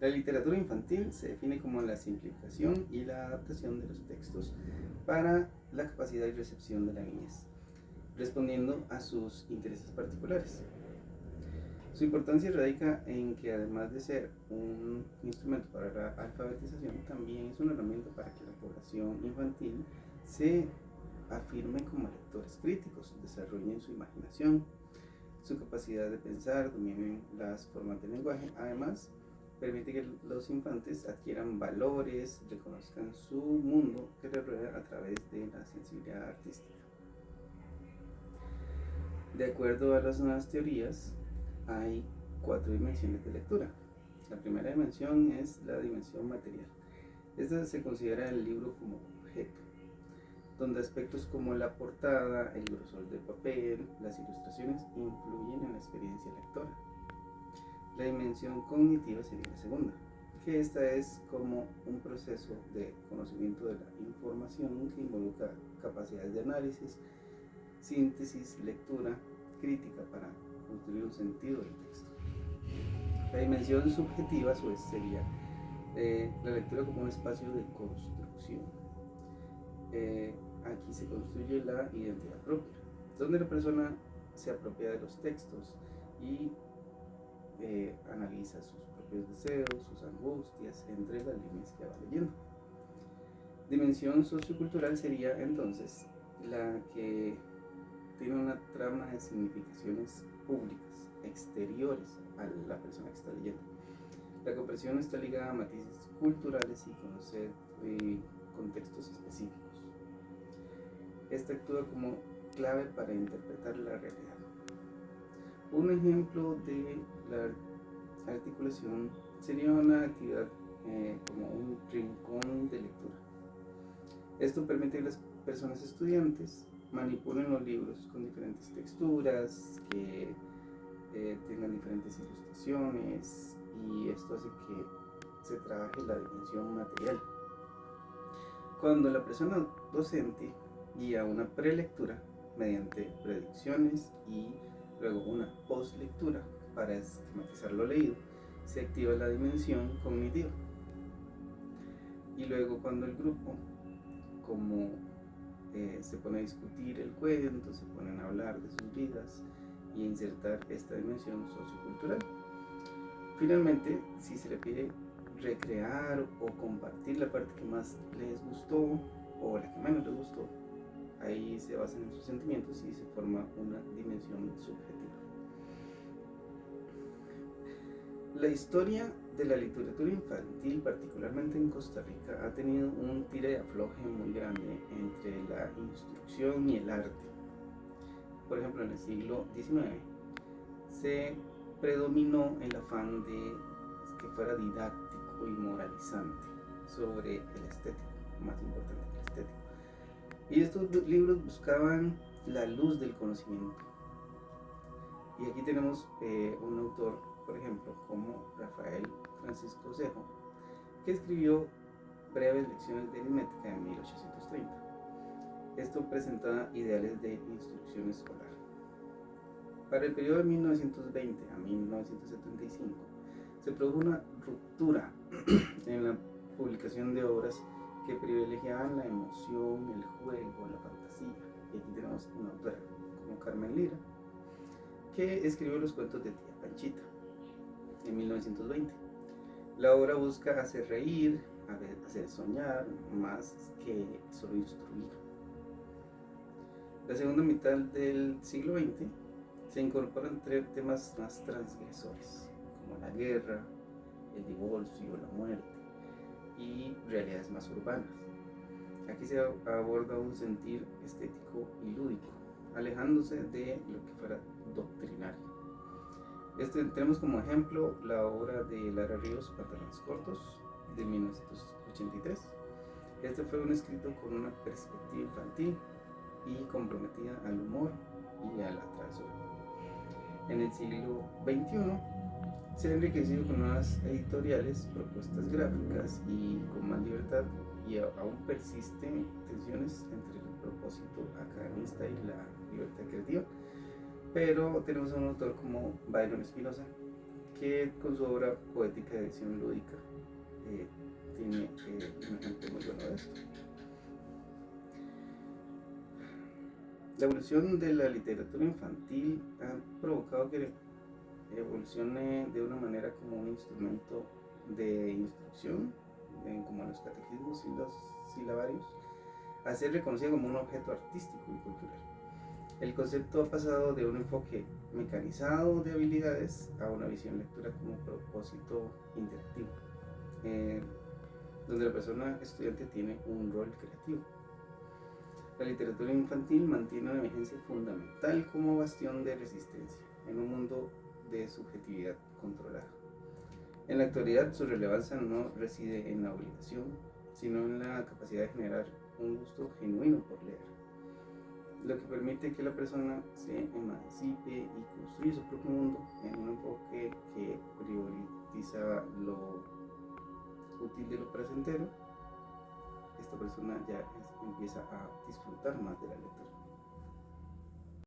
La literatura infantil se define como la simplificación y la adaptación de los textos para la capacidad y recepción de la niñez, respondiendo a sus intereses particulares. Su importancia radica en que, además de ser un instrumento para la alfabetización, también es una herramienta para que la población infantil se afirme como lectores críticos, desarrollen su imaginación, su capacidad de pensar, dominen las formas del lenguaje. Además, permite que los infantes adquieran valores, reconozcan su mundo que les rodea a través de la sensibilidad artística. De acuerdo a las nuevas teorías, hay 4 dimensiones de lectura. La primera dimensión es la dimensión material. Esta se considera el libro como objeto, donde aspectos como la portada, el grosor del papel, las ilustraciones influyen en la experiencia lectora. La dimensión cognitiva sería la segunda, que esta es como un proceso de conocimiento de la información que involucra capacidades de análisis, síntesis, lectura, crítica para construir un sentido del texto. La dimensión subjetiva a su vez sería la lectura como un espacio de construcción. Aquí se construye la identidad propia, donde la persona se apropia de los textos y analiza sus propios deseos, sus angustias, entre las líneas que va leyendo. Dimensión sociocultural sería entonces la que tiene una trama de significaciones públicas, exteriores a la persona que está leyendo. La comprensión está ligada a matices culturales y conocer contextos específicos. Esta actúa como clave para interpretar la realidad. Un ejemplo de la articulación sería una actividad como un rincón de lectura. Esto permite que las personas estudiantes manipulen los libros con diferentes texturas, que tengan diferentes ilustraciones, y esto hace que se trabaje la dimensión material. Cuando la persona docente guía una prelectura mediante predicciones y luego una postlectura para esquematizar lo leído, se activa la dimensión cognitiva. Y luego cuando el grupo, como se pone a discutir el cuento, se ponen a hablar de sus vidas y a insertar esta dimensión sociocultural. Finalmente, si se le pide recrear o compartir la parte que más les gustó o la que menos les gustó, ahí se basan en sus sentimientos y se forma una dimensión subjetiva. La historia de la literatura infantil, particularmente en Costa Rica, ha tenido un tira y afloje muy grande entre la instrucción y el arte. Por ejemplo, en el siglo XIX se predominó el afán de que fuera didáctico y moralizante sobre el estético, más importante que el estético. Y estos libros buscaban la luz del conocimiento. Y aquí tenemos un autor, por ejemplo, como Rafael Francisco Cejo, que escribió Breves lecciones de aritmética en 1830. Esto presentaba ideales de instrucción escolar. Para el periodo de 1920 a 1975 se produjo una ruptura en la publicación de obras que privilegiaban la emoción, el juego, la fantasía. Y aquí tenemos una autora como Carmen Lira, que escribió los cuentos de Tía Panchita en 1920. La obra busca hacer reír, hacer soñar, más que solo instruir. La segunda mitad del siglo XX se incorporan temas más transgresores, como la guerra, el divorcio, la muerte y realidades más urbanas. Aquí se aborda un sentir estético y lúdico, alejándose de lo que fuera doctrinario. Tenemos como ejemplo la obra de Lara Ríos, Pantalones Cortos, de 1983. Este fue un escrito con una perspectiva infantil y comprometida al humor y a la travesura. En el siglo XXI se ha enriquecido con nuevas editoriales, propuestas gráficas y con más libertad, y aún persisten tensiones entre el propósito academista y la libertad creativa. Pero tenemos a un autor como Byron Espinosa, que con su obra Poética de Edición Lúdica tiene un ejemplo muy bueno de esto. La evolución de la literatura infantil ha provocado que evolucione de una manera como un instrumento de instrucción, como los catequismos y los silabarios, a ser reconocido como un objeto artístico y cultural. El concepto ha pasado de un enfoque mecanizado de habilidades a una visión lectura como propósito interactivo, donde la persona estudiante tiene un rol creativo. La literatura infantil mantiene una vigencia fundamental como bastión de resistencia en un mundo de subjetividad controlada. En la actualidad, su relevancia no reside en la obligación, sino en la capacidad de generar un gusto genuino por leer, lo que permite que la persona se emancipe y construya su propio mundo en un enfoque que prioriza lo útil de lo placentero. Esta persona ya empieza a disfrutar más de la lectura.